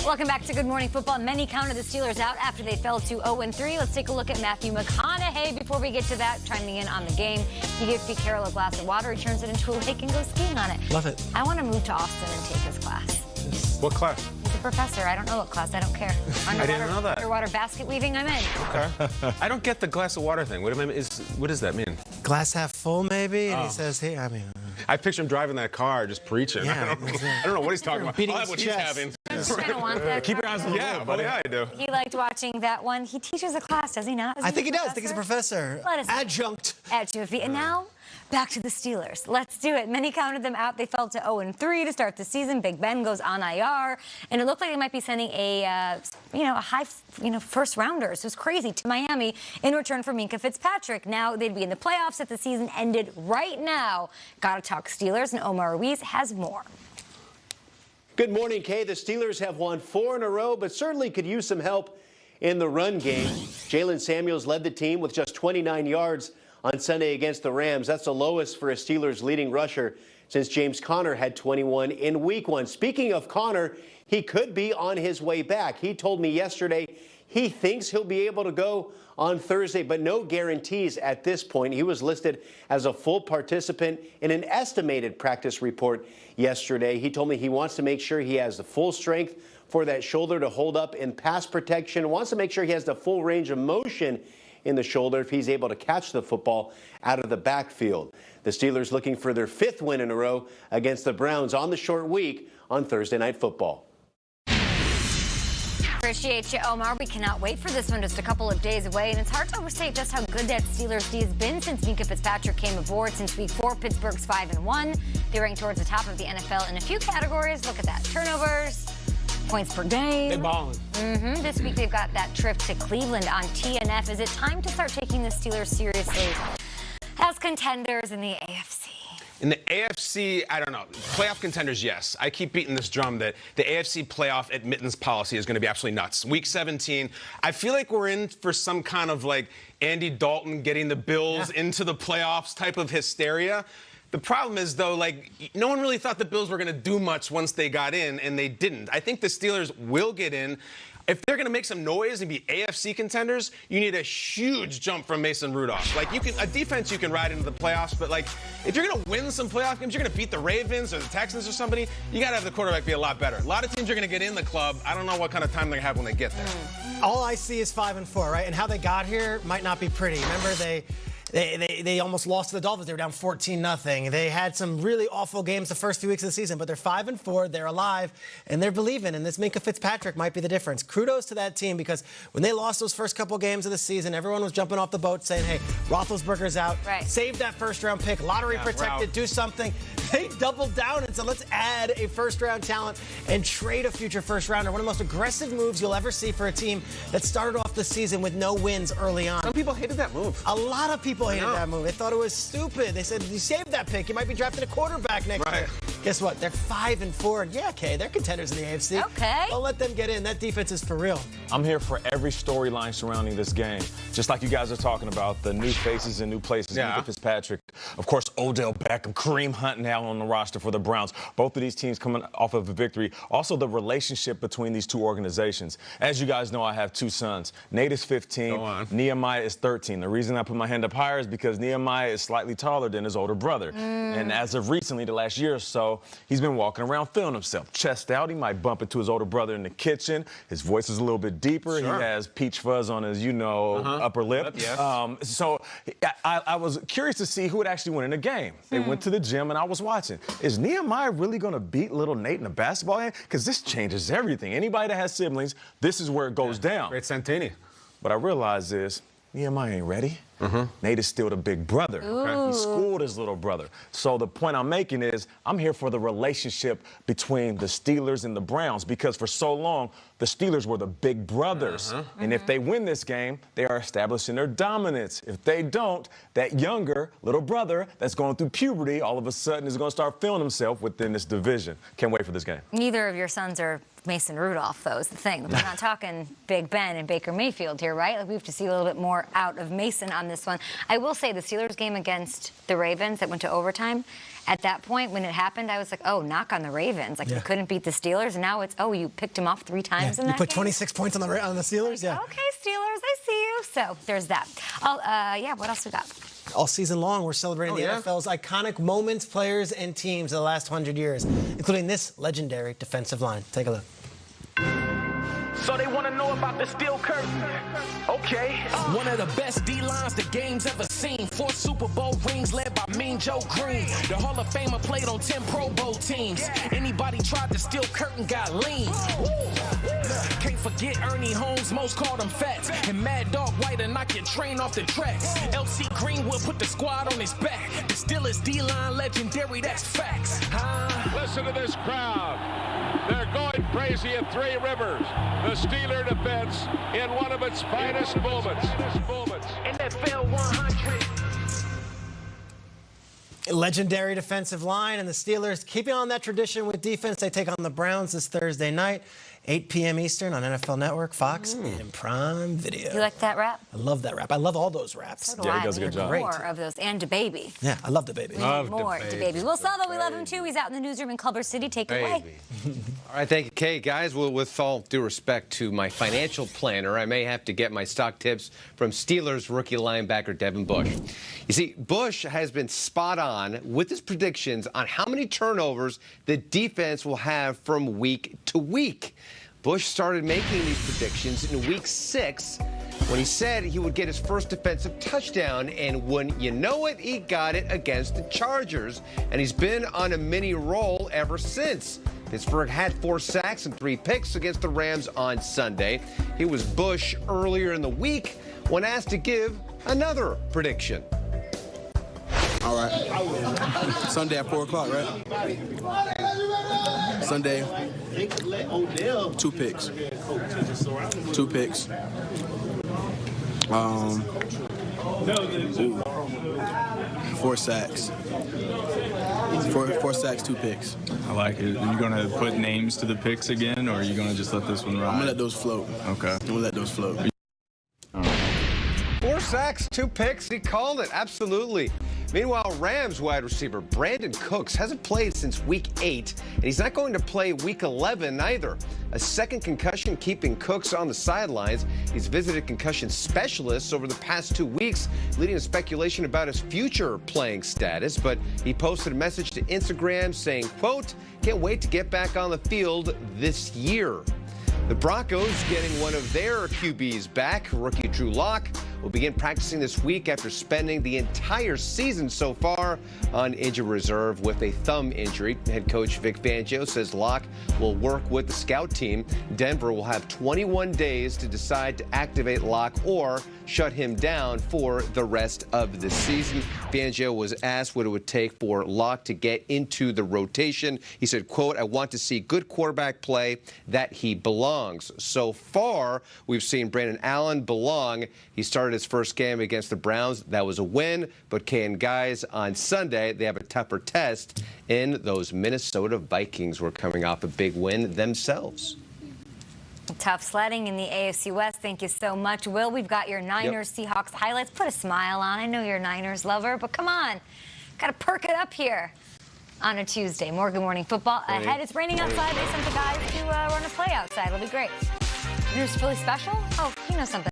Welcome back to Good Morning Football. Many counted the Steelers out after they fell to 0-3. Let's take a look at Matthew McConaughey. Before we get to that, chiming in on the game, he gives Pete Carroll a glass of water. He turns it into a lake and goes skiing on it. Love it. I want to move to Austin and take his class. What class? He's a professor. I don't know what class. I don't care. I didn't know that. Underwater basket weaving, I'm in. Okay. I don't get the glass of water thing. What does that mean? Glass half full, maybe? And he says, hey, I mean... I picture him driving that car, just preaching. Yeah, I don't know what he's talking about. Beating I'll have what his he's chest. having. I just kind of want that. Keep your eyes on the Yeah, road, buddy, I do. He liked watching that one. He teaches a class, does he not? I think he does. I think he's a professor. Let us Adjunct. At 2 feet. And now, back to the Steelers. Let's do it. Many counted them out. They fell to 0-3 to start the season. Big Ben goes on IR, and it looked like they might be sending a high, first rounders. It was crazy to Miami in return for Minkah Fitzpatrick. Now they'd be in the playoffs if the season ended right now. Got to talk Steelers, and Omar Ruiz has more. Good morning, Kay. The Steelers have won 4 in a row, but certainly could use some help in the run game. Jalen Samuels led the team with just 29 yards on Sunday against the Rams. That's the lowest for a Steelers leading rusher since James Conner had 21 in Week 1. Speaking of Conner, he could be on his way back. He told me yesterday he thinks he'll be able to go on Thursday, but no guarantees at this point. He was listed as a full participant in an estimated practice report yesterday. He told me he wants to make sure he has the full strength for that shoulder to hold up in pass protection, wants to make sure he has the full range of motion in the shoulder if he's able to catch the football out of the backfield. The Steelers looking for their 5th win in a row against the Browns on the short week on Thursday Night Football. Appreciate you, Omar. We cannot wait for this one, just a couple of days away. And it's hard to overstate just how good that Steelers D has been since Minkah Fitzpatrick came aboard. Since Week 4, Pittsburgh's 5-1. They rank towards the top of the NFL in a few categories. Look at that. Turnovers, points per game. They balling. This week they've got that trip to Cleveland on TNF. Is it time to start taking the Steelers seriously as contenders in the AFC? In the AFC, I don't know. Playoff contenders, yes. I keep beating this drum that the AFC playoff admittance policy is going to be absolutely nuts. Week 17, I feel like we're in for some kind of like Andy Dalton getting the Bills into the playoffs type of hysteria. The problem is, though, like, no one really thought the Bills were going to do much once they got in, and they didn't. I think the Steelers will get in. If they're going to make some noise and be AFC contenders, you need a huge jump from Mason Rudolph. Like, a defense you can ride into the playoffs, but, like, if you're going to win some playoff games, you're going to beat the Ravens or the Texans or somebody, you got to have the quarterback be a lot better. A lot of teams are going to get in the club. I don't know what kind of time they're going to have when they get there. All I see is 5-4, right? And how they got here might not be pretty. Remember, they almost lost to the Dolphins. They were down 14-0. They had some really awful games the first few weeks of the season, but they're 5-4. They're alive, and they're believing. And this Minkah Fitzpatrick might be the difference. Kudos to that team, because when they lost those first couple games of the season, everyone was jumping off the boat saying, hey, Roethlisberger's out. Right. Save that first-round pick. Lottery protected. Do something. They doubled down and said, let's add a first-round talent and trade a future first-rounder. One of the most aggressive moves you'll ever see for a team that started off the season with no wins early on. Some people hated that move. A lot of people hated that move. They thought it was stupid. They said, you saved that pick. You might be drafting a quarterback next year. Guess what? They're 5-4. And yeah, okay, they're contenders in the AFC. Okay. Don't let them get in. That defense is for real. I'm here for every storyline surrounding this game. Just like you guys are talking about, the new faces and new places. Minkah Fitzpatrick. Of course, Odell Beckham, Kareem Hunt now on the roster for the Browns. Both of these teams coming off of a victory. Also, the relationship between these two organizations. As you guys know, I have 2 sons. Nate is 15. Nehemiah is 13. The reason I put my hand up higher is because Nehemiah is slightly taller than his older brother. And as of recently, the last year or so, he's been walking around feeling himself. Chest out, he might bump into his older brother in the kitchen. His voice is a little bit deeper. He has peach fuzz on his, upper lip. So I was curious to see who would actually win in the game. They went to the gym, and I was watching. Is Nehemiah really going to beat little Nate in the basketball game? Because this changes everything. Anybody that has siblings, this is where it goes down. Great Santini. What I realize is Nehemiah ain't ready. Nate is still the big brother. He schooled his little brother. So the point I'm making is I'm here for the relationship between the Steelers and the Browns, because for so long, the Steelers were the big brothers. And if they win this game, they are establishing their dominance. If they don't, that younger little brother that's going through puberty all of a sudden is going to start feeling himself within this division. Can't wait for this game. Neither of your sons are Mason Rudolph, though, is the thing. We're not talking Big Ben and Baker Mayfield here, right? Like, we have to see a little bit more out of Mason on this one. I will say the Steelers game against the Ravens that went to overtime, at that point when it happened, I was like, oh, knock on the Ravens. Like, you couldn't beat the Steelers. And now it's, oh, you picked them off 3 times in that You put game? 26 points on the Steelers? Yeah. Okay, Steelers, I see you. So there's that. What else we got? All season long, we're celebrating the NFL's iconic moments, players, and teams of the last 100 years, including this legendary defensive line. Take a look. So they want to know about the steel curtain. Okay. One of the best D-lines the game's ever seen. 4 Super Bowl rings led by Mean Joe Green. The Hall of Famer played on 10 Pro Bowl teams. Anybody tried the steel curtain got lean. Can't forget Ernie Holmes, most called him Fats. And Mad Dog White and knock your train off the tracks. LC Greenwood put the squad on his back. The Steelers D-line legendary, that's facts. Listen to this crowd. They're going crazy at 3 Rivers. The Steeler defense in one of its finest moments. NFL 100. Legendary defensive line, and the Steelers keeping on that tradition with defense. They take on the Browns this Thursday night, 8 p.m. Eastern on NFL Network, Fox, and Prime Video. You like that rap? I love that rap. I love all those raps. So Yeah, he does a good job. More of those. And DaBaby. Yeah, I love the baby. More DaBaby. Will Selva, we love him too. He's out in the newsroom in Culver City. Take it away. All right, thank you, Kay. Guys, well, with all due respect to my financial planner, I may have to get my stock tips from Steelers rookie linebacker Devin Bush. You see, Bush has been spot on with his predictions on how many turnovers the defense will have from week to week. Bush started making these predictions in week 6 when he said he would get his first defensive touchdown, and when you know it, he got it against the Chargers, and he's been on a mini roll ever since. Pittsburgh had 4 sacks and 3 picks against the Rams on Sunday. He was Bush earlier in the week when asked to give another prediction. All right. Sunday at 4 o'clock, right? Sunday, 2 picks. 2 picks. 4 sacks. 4 sacks, 2 picks. I like it. Are you going to put names to the picks again, or are you going to just let this one ride? I'm going to let those float. Okay. I'm going to let those float. 4 sacks, 2 picks. He called it. Absolutely. Meanwhile, Rams wide receiver Brandon Cooks hasn't played since week 8, and he's not going to play week 11 either. A second concussion keeping Cooks on the sidelines. He's visited concussion specialists over the past 2 weeks, leading to speculation about his future playing status. But he posted a message to Instagram saying, quote, "Can't wait to get back on the field this year." The Broncos getting one of their QBs back. Rookie Drew Lock will begin practicing this week after spending the entire season so far on injured reserve with a thumb injury. Head coach Vic Fangio says Lock will work with the scout team. Denver will have 21 days to decide to activate Lock or shut him down for the rest of the season. Fangio was asked what it would take for Lock to get into the rotation. He said, quote, "I want to see good quarterback play that he belongs." So far, we've seen Brandon Allen belong. He started his first game against the Browns. That was a win. But guys, on Sunday, they have a tougher test in those Minnesota Vikings. Were coming off a big win themselves. Tough sledding in the AFC West. Thank you so much, Will. We've got your Niners-Seahawks highlights. Put a smile on. I know you're a Niners lover, but come on. Got to perk it up here on a Tuesday. More Good Morning Football ahead. It's raining outside. They sent the guys to run a play outside. It'll be great. Yours really special? Oh, you know something.